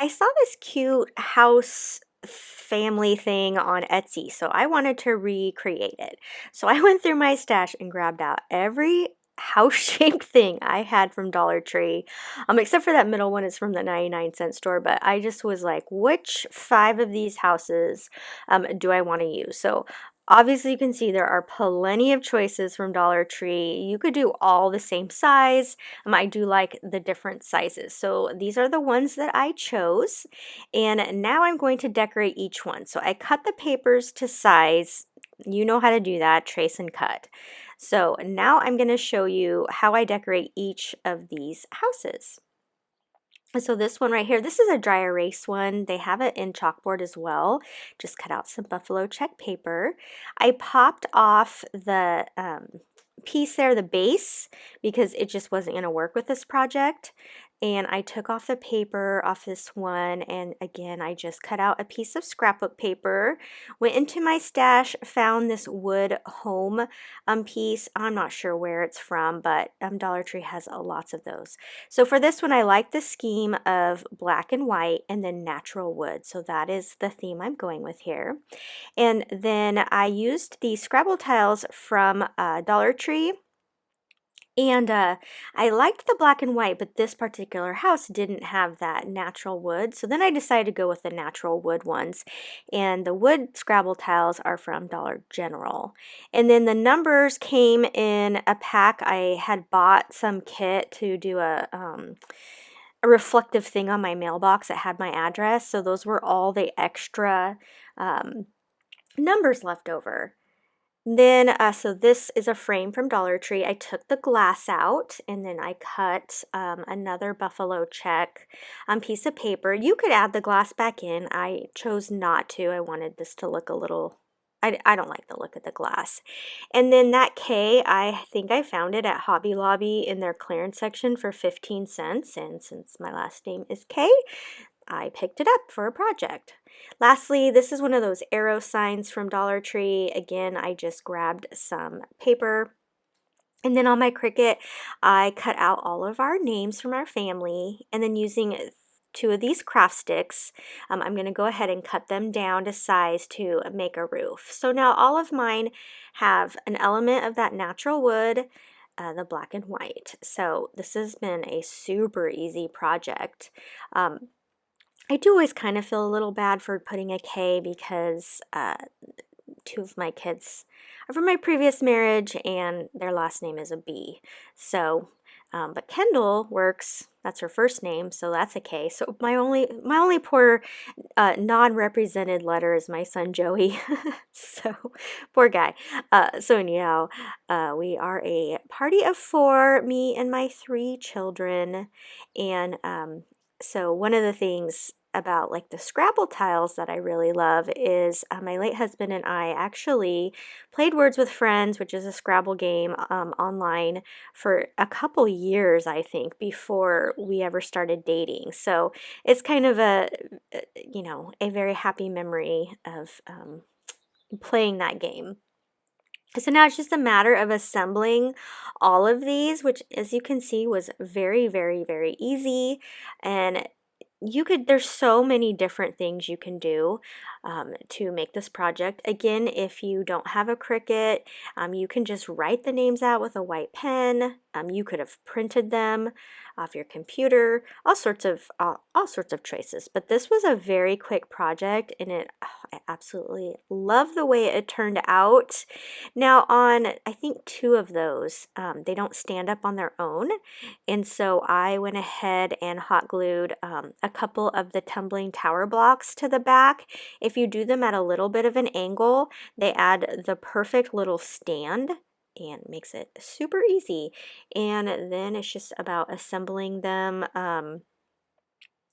I saw this cute house family thing on Etsy, so I wanted to recreate it. So I went through my stash and grabbed out every house-shaped thing I had from Dollar Tree. Except for that middle one is from the 99-cent store, but I just was like, which five of these houses do I want to use? So obviously, you can see there are plenty of choices from Dollar Tree. You could do all the same size. I do like the different sizes. So these are the ones that I chose. And now I'm going to decorate each one. So I cut the papers to size. You know how to do that, trace and cut. So now I'm going to show you how I decorate each of these houses. So this one right here, this is a dry erase one. They have it in chalkboard as well. Just cut out some buffalo check paper. I popped off the piece there, the base, because it just wasn't going to work with this project. And I took off the paper off this one, and again, I just cut out a piece of scrapbook paper, went into my stash, found this wood home piece. I'm not sure where it's from, but Dollar Tree has lots of those. So for this one, I like the scheme of black and white and then natural wood. So that is the theme I'm going with here. And then I used the Scrabble tiles from Dollar Tree. And I liked the black and white, but this particular house didn't have that natural wood. So then I decided to go with the natural wood ones. And the wood Scrabble tiles are from Dollar General. And then the numbers came in a pack. I had bought some kit to do a reflective thing on my mailbox that had my address. So those were all the extra numbers left over. Then, so this is a frame from Dollar Tree. I took the glass out and then I cut another buffalo check piece of paper. You could add the glass back in. I chose not to. I wanted this to look a little, I don't like the look of the glass. And then that K, I think I found it at Hobby Lobby in their clearance section for 15 cents. And since my last name is K, I picked it up for a project. Lastly, this is one of those arrow signs from Dollar Tree. Again, I just grabbed some paper. And then on my Cricut, I cut out all of our names from our family. And then using two of these craft sticks, I'm going to go ahead and cut them down to size to make a roof. So now all of mine have an element of that natural wood, the black and white. So this has been a super easy project. I do always kind of feel a little bad for putting a K because two of my kids are from my previous marriage and their last name is a B. So, but Kendall works, that's her first name, so that's a K. So my only poor non-represented letter is my son Joey. So poor guy. So anyhow, we are a party of four, me and my three children, and so one of the things about like the Scrabble tiles that I really love is my late husband and I actually played Words with Friends, which is a Scrabble game online for a couple years, I think, before we ever started dating. So it's kind of a very happy memory of playing that game. So now it's just a matter of assembling all of these, which as you can see was very, very, very easy. And there's so many different things you can do to make this project. Again, if you don't have a Cricut, you can just write the names out with a white pen. You could have printed them off your computer, all sorts of choices. But this was a very quick project, and I absolutely love the way it turned out. Now on, I think two of those, they don't stand up on their own, and so I went ahead and hot glued a couple of the tumbling tower blocks to the back. If you do them at a little bit of an angle, they add the perfect little stand and makes it super easy. And then it's just about assembling them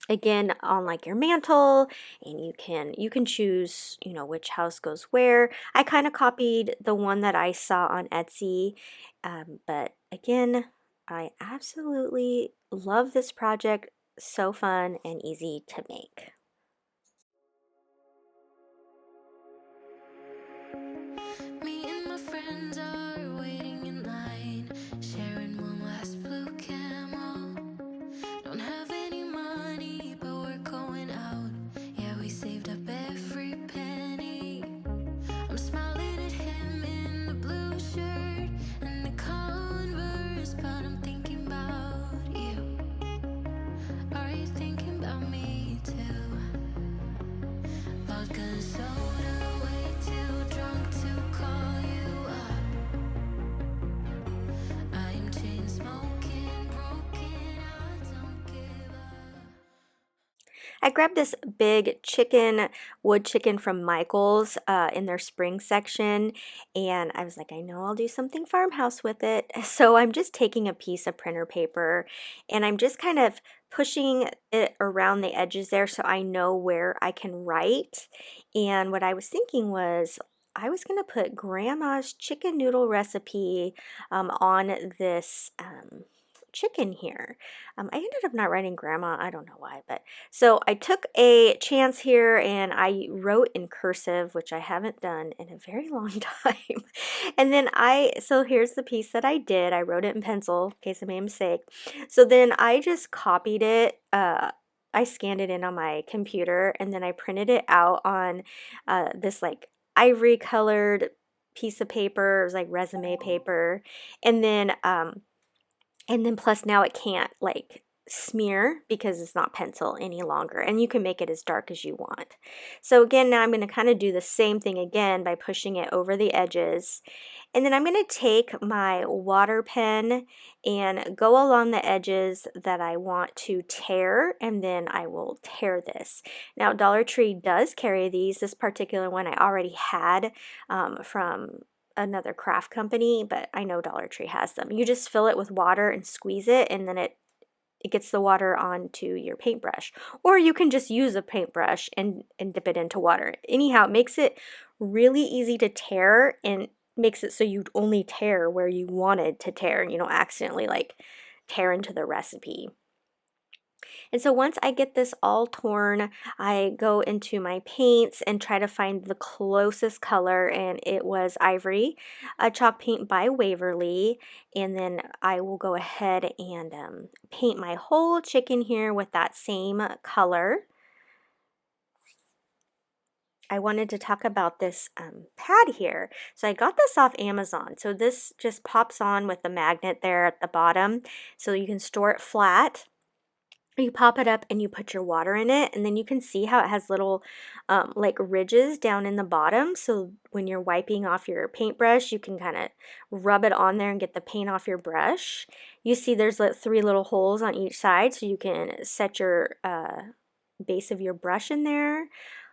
again on like your mantle, and you can choose which house goes where. I kind of copied the one that I saw on Etsy, but again, I absolutely love this project. So fun and easy to make. Me and my friends are waiting in line, sharing one last blue camel. Don't have any money, but we're going I grabbed this big wood chicken from Michael's in their spring section, and I was like, I know I'll do something farmhouse with it. So I'm just taking a piece of printer paper and I'm just kind of pushing it around the edges there so I know where I can write. And what I was thinking was, I was going to put Grandma's chicken noodle recipe on this chicken here. I ended up not writing grandma. I don't know why, but so I took a chance here and I wrote in cursive, which I haven't done in a very long time. And then so here's the piece that I did. I wrote it in pencil in case I made a mistake. So then I just copied it. I scanned it in on my computer and then I printed it out on this like ivory colored piece of paper. It was like resume paper. And then plus now it can't like smear because it's not pencil any longer, and you can make it as dark as you want. So again, now I'm going to kind of do the same thing again by pushing it over the edges. And then I'm going to take my water pen and go along the edges that I want to tear, and then I will tear this. Now Dollar Tree does carry these. This particular one I already had from another craft company, but I know Dollar Tree has them. You just fill it with water and squeeze it, and then it gets the water onto your paintbrush. Or you can just use a paintbrush and dip it into water. Anyhow, it makes it really easy to tear and makes it so you only tear where you wanted to tear and you don't accidentally like tear into the recipe. And so once I get this all torn, I go into my paints and try to find the closest color, and it was ivory, a chalk paint by Waverly. And then I will go ahead and paint my whole chicken here with that same color. I wanted to talk about this pad here. So I got this off Amazon. So this just pops on with the magnet there at the bottom, so you can store it flat. You pop it up and you put your water in it, and then you can see how it has little like ridges down in the bottom. So when you're wiping off your paintbrush, you can kind of rub it on there and get the paint off your brush. You see there's like 3 little holes on each side, so you can set your base of your brush in there.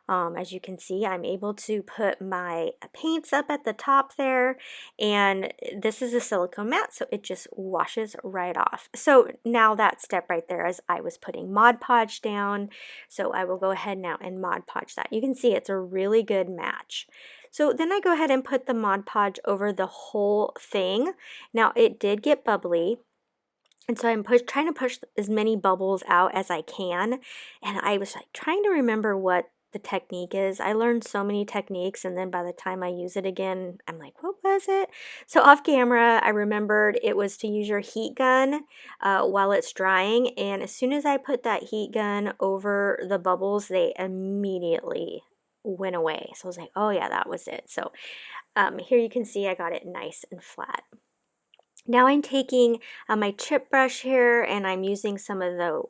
As you can see, I'm able to put my paints up at the top there, and this is a silicone mat, so it just washes right off. So now that step right there is I was putting Mod Podge down, so I will go ahead now and Mod Podge that. You can see it's a really good match. So then I go ahead and put the Mod Podge over the whole thing. Now it did get bubbly, and so I'm trying to push as many bubbles out as I can. And I was like trying to remember what the technique is. I learned so many techniques, and then by the time I use it again, I'm like, what was it? So off camera, I remembered it was to use your heat gun while it's drying. And as soon as I put that heat gun over the bubbles, they immediately went away. So I was like, oh yeah, that was it. So here you can see I got it nice and flat. Now I'm taking my chip brush here, and I'm using some of the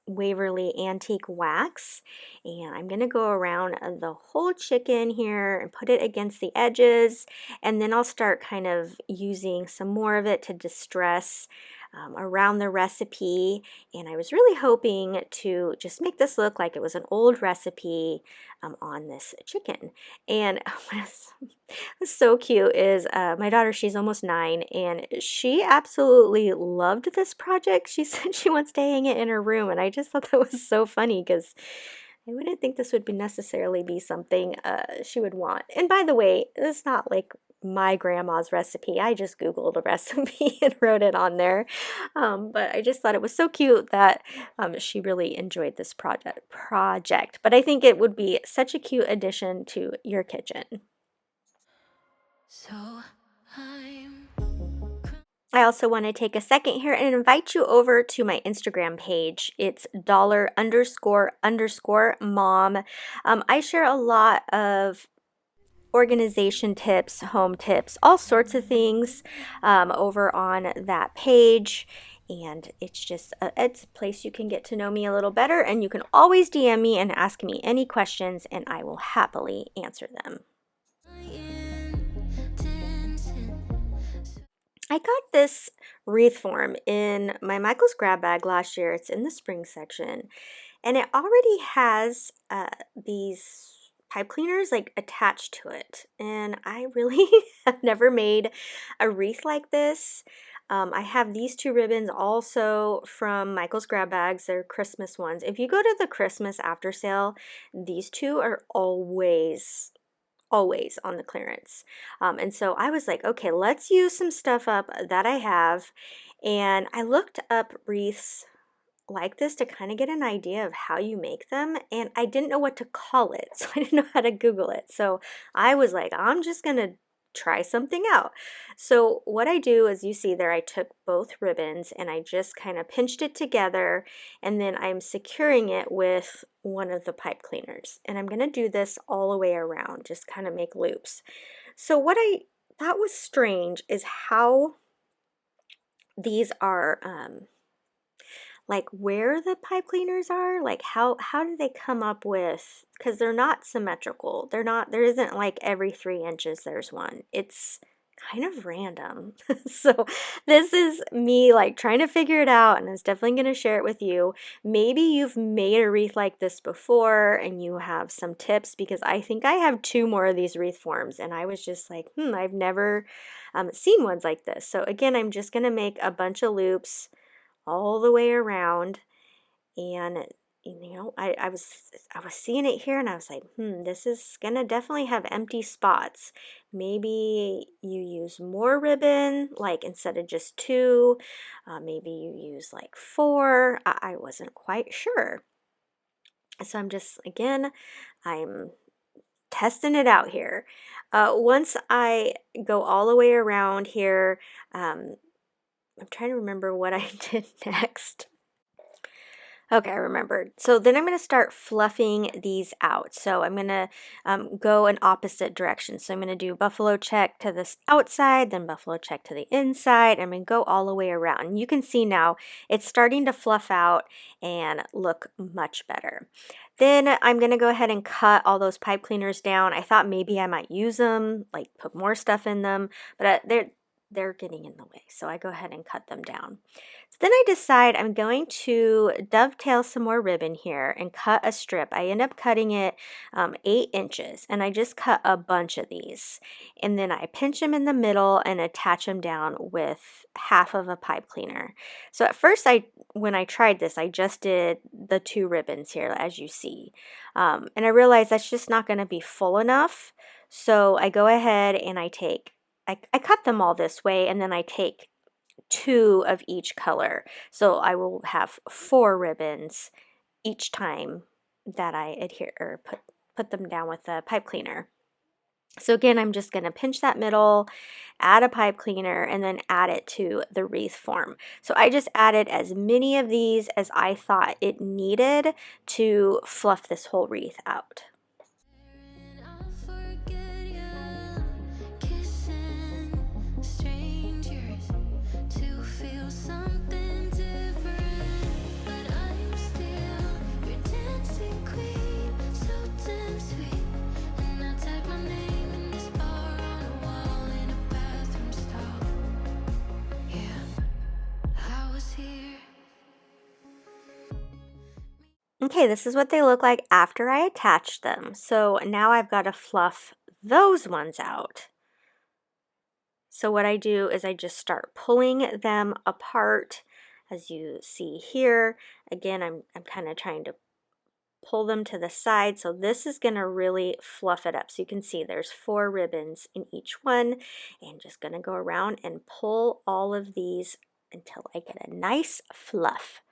Waverly Antique Wax, and I'm going to go around the whole chicken here and put it against the edges, and then I'll start kind of using some more of it to distress around the recipe. And I was really hoping to just make this look like it was an old recipe on this chicken. And what's so cute is my daughter, she's almost 9, and she absolutely loved this project. She said she wants to hang it in her room, and I just thought that was so funny because I wouldn't think this would necessarily be something she would want. And by the way, it's not like my grandma's recipe. I just Googled a recipe and wrote it on there. But I just thought it was so cute that she really enjoyed this project. But I think it would be such a cute addition to your kitchen. So I'm I also want to take a second here and invite you over to my Instagram page. It's $__mom. I share a lot of organization tips, home tips, all sorts of things over on that page. And it's just it's a place you can get to know me a little better, and you can always DM me and ask me any questions, and I will happily answer them. I got this wreath form in my Michael's grab bag last year. It's in the spring section. and it already has these pipe cleaners like attached to it. And I really have never made a wreath like this. I have these two ribbons also from Michael's Grab Bags. They're Christmas ones. If you go to the Christmas after sale, these two are always on the clearance. And so I was like, okay, let's use some stuff up that I have. And I looked up wreaths like this to kind of get an idea of how you make them, and I didn't know what to call it, so I didn't know how to Google it. So I was like, I'm just gonna try something out. So what I do is, you see there, I took both ribbons and I just kind of pinched it together, and then I'm securing it with one of the pipe cleaners, and I'm gonna do this all the way around, just kind of make loops. So what I thought was strange is how these are like where the pipe cleaners are, like how do they come up with, because they're not symmetrical. They're not, there isn't like every 3 inches there's one. It's kind of random. So this is me like trying to figure it out, and I was definitely going to share it with you. Maybe you've made a wreath like this before and you have some tips, because I think I have 2 more of these wreath forms, and I was just like, I've never seen ones like this. So again, I'm just going to make a bunch of loops all the way around, and I was seeing it here, and I was like, this is gonna definitely have empty spots. Maybe you use more ribbon, like instead of just 2, maybe you use like 4. I wasn't quite sure. So I'm testing it out here. Once I go all the way around here, I'm trying to remember what I did next. Okay, I remembered. So then I'm going to start fluffing these out. So I'm going to go in opposite directions. So I'm going to do buffalo check to the outside, then buffalo check to the inside. I'm going to go all the way around. And you can see now it's starting to fluff out and look much better. Then I'm going to go ahead and cut all those pipe cleaners down. I thought maybe I might use them, like put more stuff in them, but they're getting in the way. So I go ahead and cut them down. So then I decide I'm going to dovetail some more ribbon here and cut a strip. I end up cutting it 8 inches, and I just cut a bunch of these. And then I pinch them in the middle and attach them down with half of a pipe cleaner. So at first, when I tried this, I just did the 2 ribbons here, as you see. And I realized that's just not going to be full enough. So I go ahead and I cut them all this way, and then I take 2 of each color. So I will have 4 ribbons each time that I adhere or put them down with the pipe cleaner. So again, I'm just going to pinch that middle, add a pipe cleaner, and then add it to the wreath form. So I just added as many of these as I thought it needed to fluff this whole wreath out. Okay, this is what they look like after I attached them. So now I've got to fluff those ones out. So what I do is I just start pulling them apart, as you see here. Again, I'm kind of trying to pull them to the side. So this is going to really fluff it up. So you can see there's 4 ribbons in each one, and just going to go around and pull all of these until I get a nice fluff.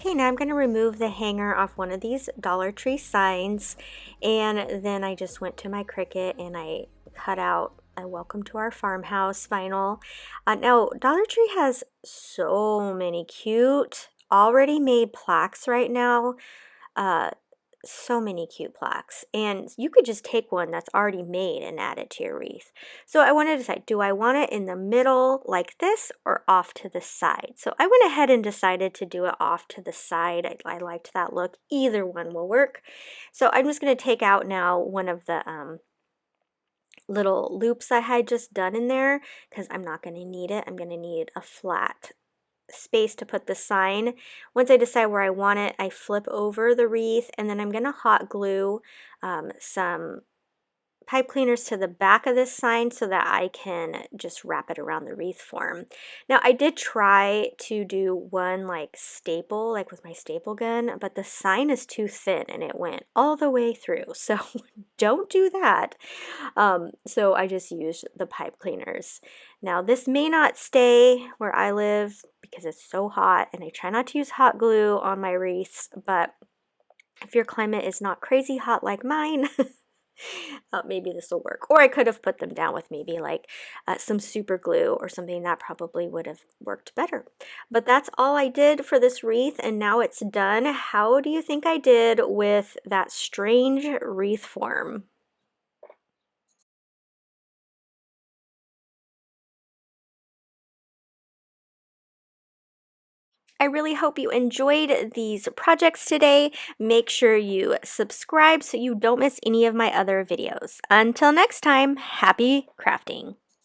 Okay, now I'm going to remove the hanger off one of these Dollar Tree signs, and then I just went to my Cricut and I cut out a welcome to our farmhouse vinyl. Now, Dollar Tree has so many cute already made plaques right now. Uh, so many cute plaques, and you could just take one that's already made and add it to your wreath. So I want to decide, do I want it in the middle like this or off to the side? So I went ahead and decided to do it off to the side. I liked that look. Either one will work. So I'm just going to take out now one of the little loops I had just done in there, because I'm not going to need it. I'm going to need a flat space to put the sign. Once I decide where I want it, I flip over the wreath, and then I'm going to hot glue some pipe cleaners to the back of this sign so that I can just wrap it around the wreath form. Now, I did try to do one like staple, like with my staple gun, but the sign is too thin and it went all the way through. So don't do that. So I just used the pipe cleaners. Now, this may not stay where I live because it's so hot, and I try not to use hot glue on my wreaths, but if your climate is not crazy hot like mine, maybe this will work. Or I could have put them down with maybe like some super glue or something. That probably would have worked better. But that's all I did for this wreath, and now it's done. How do you think I did with that strange wreath form? I really hope you enjoyed these projects today. Make sure you subscribe so you don't miss any of my other videos. Until next time, happy crafting!